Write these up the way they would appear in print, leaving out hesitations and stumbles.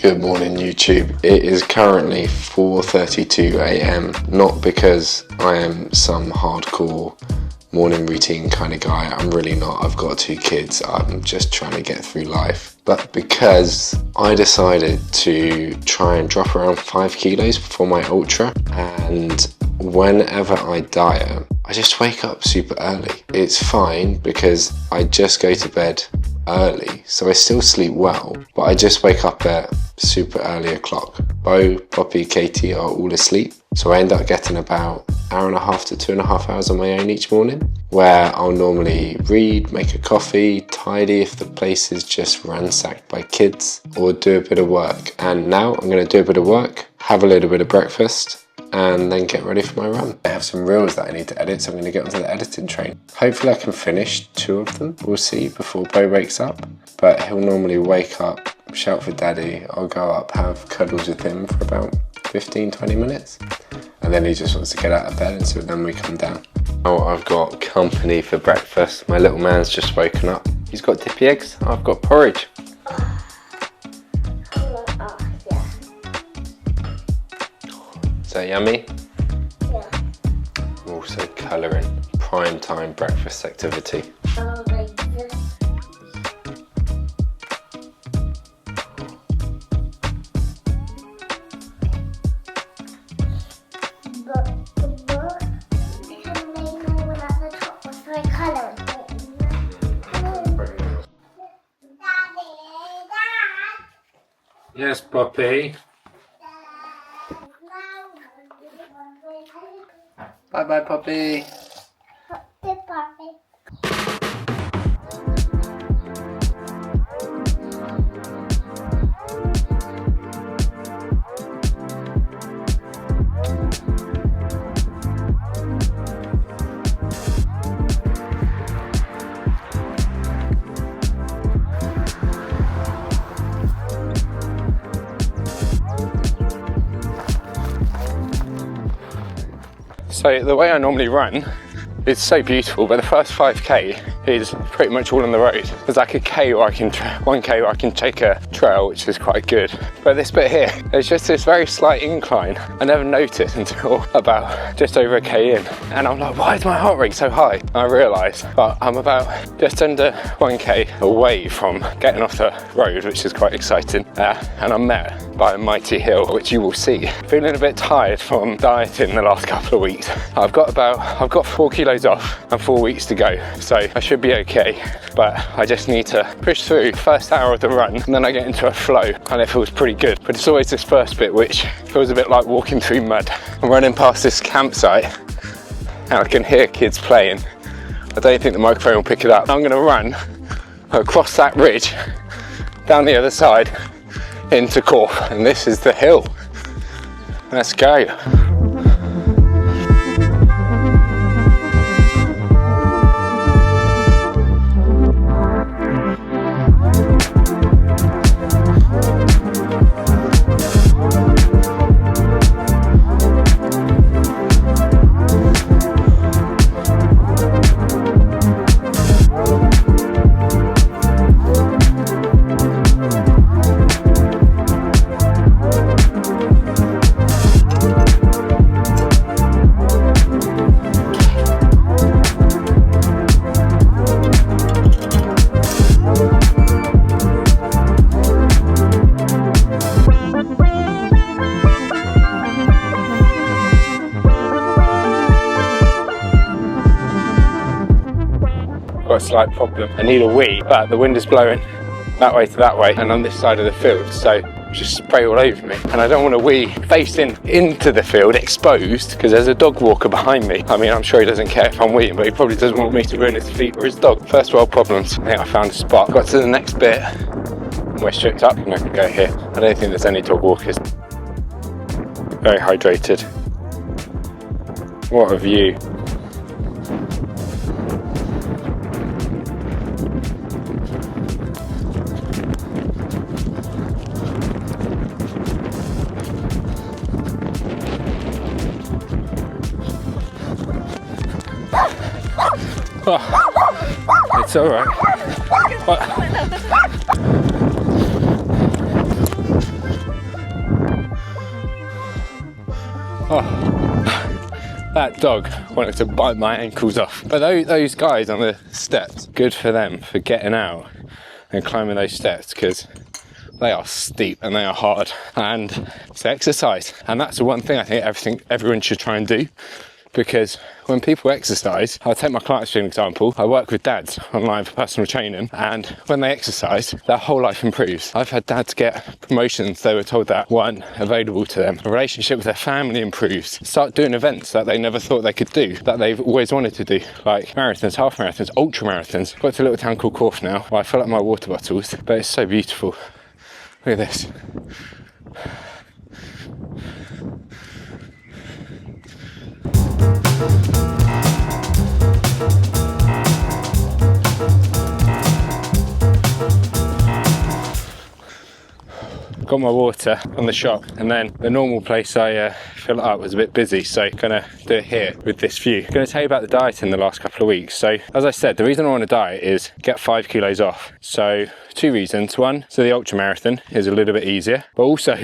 Good morning YouTube. It is currently 4:32 AM, not because I am some hardcore morning routine kind of guy, I'm really not. I've got 2 kids, I'm just trying to get through life, but because I decided to try and drop around 5 kilos before my ultra, and whenever I diet, I just wake up super early. It's fine because I just go to bed early, so I still sleep well, but I just wake up at super early o'clock. Bo, Poppy, Katie are all asleep, so I end up getting about hour and a half to 2.5 hours on my own each morning, where I'll normally read, make a coffee, tidy if the place is just ransacked by kids, or do a bit of work. And now I'm going to do a bit of work, have a little bit of breakfast, and then get ready for my run. I have some reels that I need to edit, so I'm going to get onto the editing train. Hopefully I can finish 2 of them, we'll see, before Bo wakes up. But he'll normally wake up, shout for daddy, I'll go up, have cuddles with him for about 15-20 minutes, and then he just wants to get out of bed, and so then we come down. Oh, I've got company for breakfast. My little man's just woken up. He's got dippy eggs, I've got porridge. Is that yummy? Yeah. I'm also colouring. Prime time breakfast activity. Oh my goodness. But the book can make my one at the top was very colouring. Dad! Yes, Poppy. Bye bye, Poppy. So the way I normally run, it's so beautiful, but the first 5k is pretty much all on the road. There's like a K where I can, 1k where I can take a trail, which is quite good. But this bit here, there's just this very slight incline. I never noticed until about just over a K in. And I'm like, why is my heart rate so high? And I realised, but I'm about just under 1k away from getting off the road, which is quite exciting. And I'm met by a mighty hill, which you will see. Feeling a bit tired from dieting the last couple of weeks. I've got 4 kilos off and 4 weeks to go, so I should be okay, but I just need to push through the first hour of the run, and then I get into a flow, and it feels pretty good. But it's always this first bit which feels a bit like walking through mud. I'm running past this campsite and I can hear kids playing. I don't think the microphone will pick it up. I'm going to run across that ridge, down the other side into Corf, and this is the hill. Let's go. Got a slight problem. I need a wee, but the wind is blowing that way to that way and on this side of the field, so just spray all over me. And I don't want to wee facing into the field exposed because there's a dog walker behind me. I mean, I'm sure he doesn't care if I'm weeing, but he probably doesn't want me to ruin his feet or his dog. First world problems. I think I found a spot. Got to the next bit. We're stripped up and I can go here. I don't think there's any dog walkers. Very hydrated. What a view. Oh, it's all right. Oh, that dog wanted to bite my ankles off. But those guys on the steps, good for them for getting out and climbing those steps, because they are steep and they are hard, and it's exercise. And that's the one thing I think everyone should try and do, because when people exercise, I'll take my clients for an example. I work with dads online for personal training, and when they exercise, their whole life improves. I've had dads get promotions they were told that weren't available to them. A relationship with their family improves. Start doing events that they never thought they could do, that they've always wanted to do, like marathons, half marathons, ultra marathons. Got to a little town called Corfe now, where I fill up my water bottles, but it's so beautiful. Look at this. Got my water on the shop, and then the normal place I fill it up was a bit busy, so gonna do it here with this view. Gonna tell you about the diet in the last couple of weeks. So as I said, the reason I want to diet is get 5 kilos off. So 2 reasons. One, so the ultra marathon is a little bit easier, but also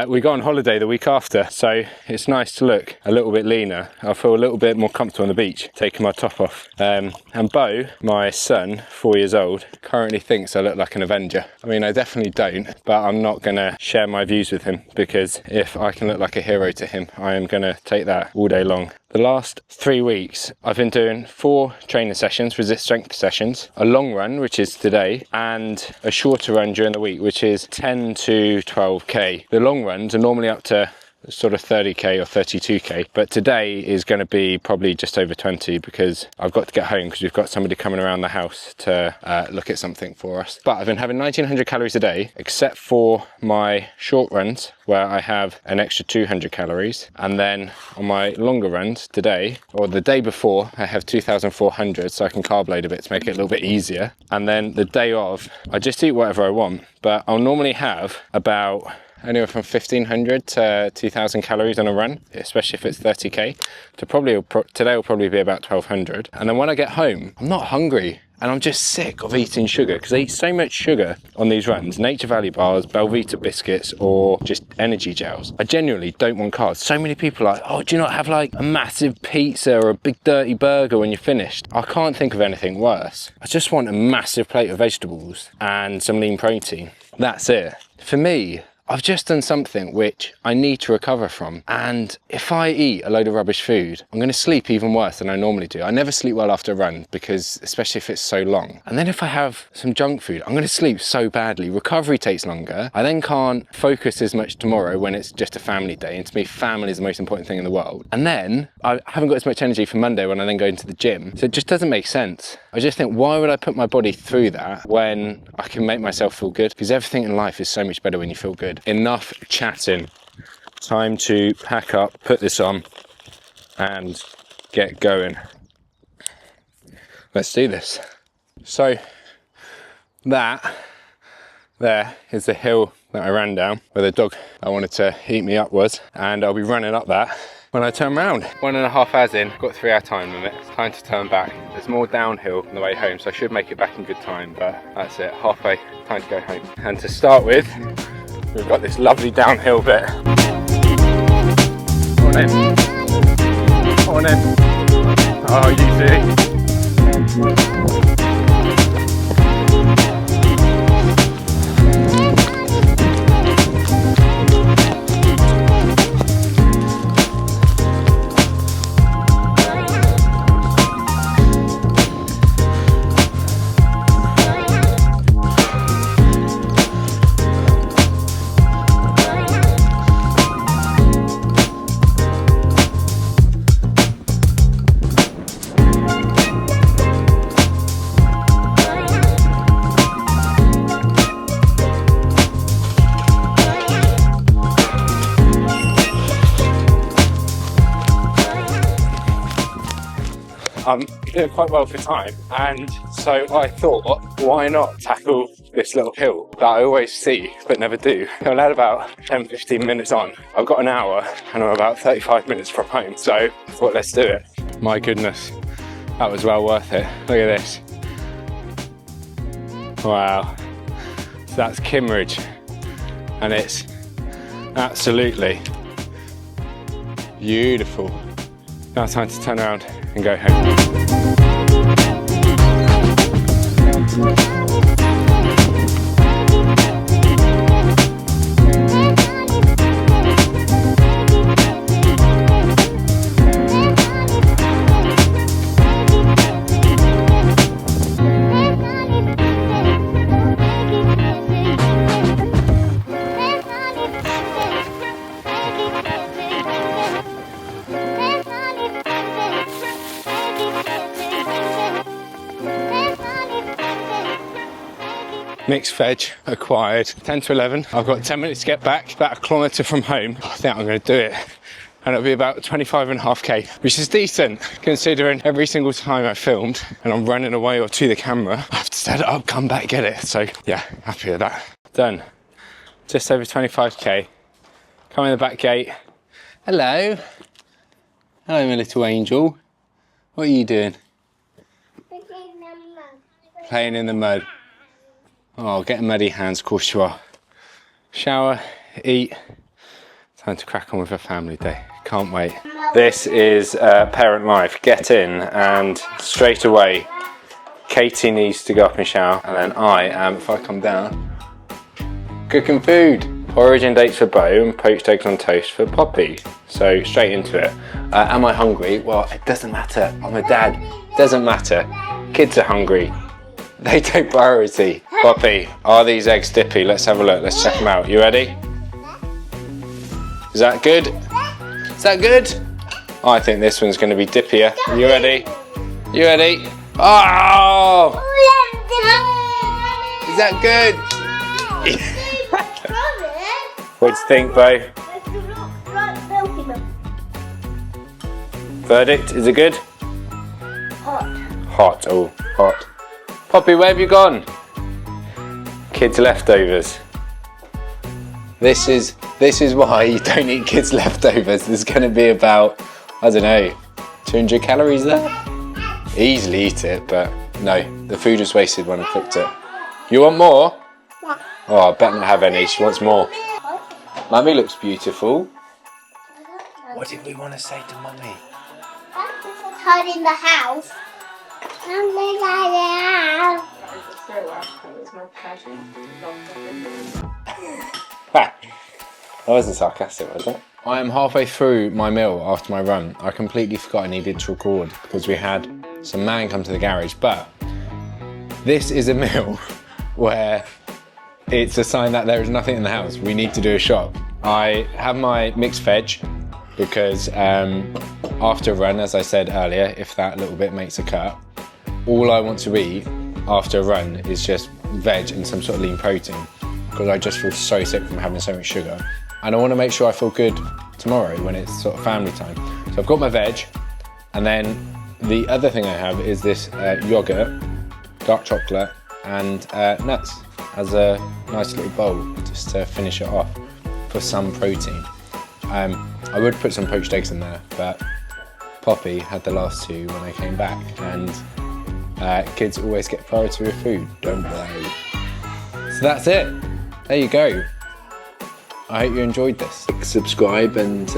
we go on holiday the week after, so it's nice to look a little bit leaner. I feel a little bit more comfortable on the beach taking my top off. And Bo, my son, 4 years old, currently thinks I look like an Avenger. I mean, I definitely don't, but I'm not gonna share my views with him, because if I can look like a hero to him, I am gonna take that all day long. The last 3 weeks, I've been doing 4 training sessions, resist strength sessions, a long run, which is today, and a shorter run during the week, which is 10 to 12k. The long runs are normally up to sort of 30k or 32k, but today is going to be probably just over 20, because I've got to get home because we've got somebody coming around the house to look at something for us. But I've been having 1900 calories a day, except for my short runs where I have an extra 200 calories, and then on my longer runs today, or the day before, I have 2400, so I can carb load a bit to make it a little bit easier. And then the day of, I just eat whatever I want, but I'll normally have about anywhere from 1500 to 2000 calories on a run, especially if it's 30k. Today will probably be about 1200. And then when I get home, I'm not hungry, and I'm just sick of eating sugar, because I eat so much sugar on these runs. Nature Valley bars, Belvita biscuits, or just energy gels. I genuinely don't want carbs. So many people are like, oh, do you not have like a massive pizza or a big dirty burger when you're finished? I can't think of anything worse. I just want a massive plate of vegetables and some lean protein. That's it. For me, I've just done something which I need to recover from, and if I eat a load of rubbish food, I'm going to sleep even worse than I normally do. I never sleep well after a run, because especially if it's so long. And then if I have some junk food, I'm going to sleep so badly. Recovery takes longer. I then can't focus as much tomorrow when it's just a family day, and to me, family is the most important thing in the world. And then I haven't got as much energy for Monday when I then go into the gym. So it just doesn't make sense. I just think, why would I put my body through that when I can make myself feel good? Because everything in life is so much better when you feel good. Enough chatting. Time to pack up, put this on, and get going. Let's do this. So that there is the hill that I ran down, where the dog that wanted to eat me up was, and I'll be running up that when I turn around. 1.5 hours in, got 3 hour time limit. It's time to turn back. There's more downhill on the way home, so I should make it back in good time, but that's it, halfway, time to go home. And to start with, we've got this lovely downhill bit. Come on in. Come on in. Oh, easy. I'm doing quite well for time, and so I thought, why not tackle this little hill that I always see but never do. I'll add about 10-15 minutes on. I've got an hour and I'm about 35 minutes from home, so I thought, let's do it. My goodness, that was well worth it. Look at this. Wow. So that's Kimmeridge, and it's absolutely Beautiful. Now time to turn around and go home. Mixed veg acquired. 10 to 11. I've got 10 minutes to get back, about a kilometre from home. I think I'm going to do it. And it'll be about 25.5k, which is decent considering every single time I filmed and I'm running away or to the camera, I have to set it up, come back, get it. So yeah, happy with that. Done. Just over 25k. Come in the back gate. Hello. Hello, my little angel. What are you doing? Playing in the mud. Oh, getting muddy hands, of course you are. Shower, eat. Time to crack on with a family day. Can't wait. This is parent life. Get in and straight away, Katie needs to go up and shower. And then I am, if I come down, cooking food. Porridge and dates for Bo and poached eggs on toast for Poppy. So straight into it. Am I hungry? Well, it doesn't matter. I'm a dad. Doesn't matter. Kids are hungry. They take priority. Poppy, are these eggs dippy? Let's have a look. Let's check them out. You ready? Is that good? Is that good? I think this one's going to be dippier. You ready? You ready? Oh! Is that good? What do you think, Bo? Verdict, is it good? Hot. Hot, oh, hot. Poppy, where have you gone? Kids' leftovers. This is why you don't eat kids' leftovers. There's going to be about, I don't know, 200 calories there. Easily eat it, but no, the food was wasted when I cooked it. You want more? Oh, I better not have any. She wants more. Mummy looks beautiful. What did we want to say to Mummy? Hide in the house. That wasn't sarcastic, was it? I am halfway through my meal after my run. I completely forgot I needed to record because we had some man come to the garage, but this is a meal where it's a sign that there is nothing in the house. We need to do a shop. I have my mixed veg because after a run, as I said earlier, if that little bit makes a cut, all I want to eat after a run is just veg and some sort of lean protein because I just feel so sick from having so much sugar. And I want to make sure I feel good tomorrow when it's sort of family time. So I've got my veg, and then the other thing I have is this yogurt, dark chocolate, and nuts as a nice little bowl just to finish it off for some protein. I would put some poached eggs in there, but Poppy had the last two when I came back, and kids always get priority with food, don't they? So that's it. There you go. I hope you enjoyed this. Subscribe, and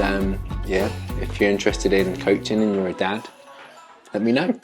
yeah, if you're interested in coaching and you're a dad, let me know.